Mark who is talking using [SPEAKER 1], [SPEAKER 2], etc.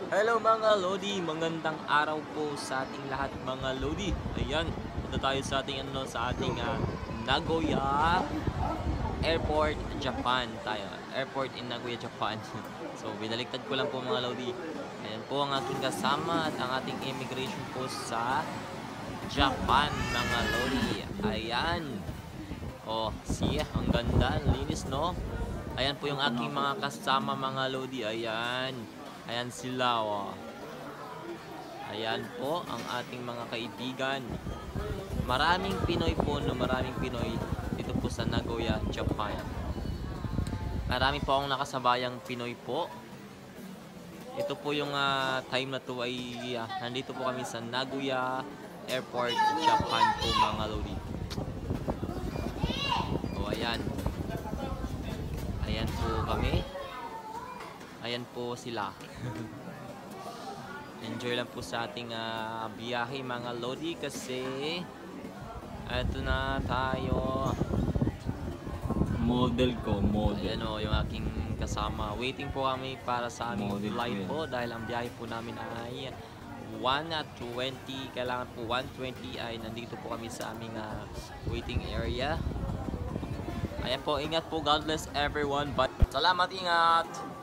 [SPEAKER 1] Hello mga Lodi, magandang araw po sa ating lahat mga Lodi. Ayan, punta tayo sa ating Nagoya Airport, Japan tayo. Airport in Nagoya, Japan. So, binaliktad ko lang po mga Lodi. Ayan po ang aking kasama at ang ating immigration po sa Japan mga Lodi. Ayan. Oh, siya, ang ganda, linis no? Ayan po yung aking mga kasama mga Lodi. Ayan. Ayan sila, oh. Ayan po ang ating mga kaibigan. Maraming Pinoy po, no? Maraming Pinoy dito po sa Nagoya, Japan. Marami po akong nakasabayang Pinoy po. Ito po yung time na to ay nandito po kami sa Nagoya Airport, Japan po mga Lodi. O ayan. Ayan po kami. Ayan po sila. Enjoy lang po sa ating biyahe mga Lodi kasi eto na tayo.
[SPEAKER 2] Model ko, model.
[SPEAKER 1] Ayan o, yung aking kasama. Waiting po kami para sa aming
[SPEAKER 2] Model
[SPEAKER 1] flight
[SPEAKER 2] po
[SPEAKER 1] po dahil ang biyahe po namin ay 1:20. Kailangan po 1:20 ay nandito po kami sa aming waiting area. Ayan po, ingat po. God bless everyone. Salamat, ingat!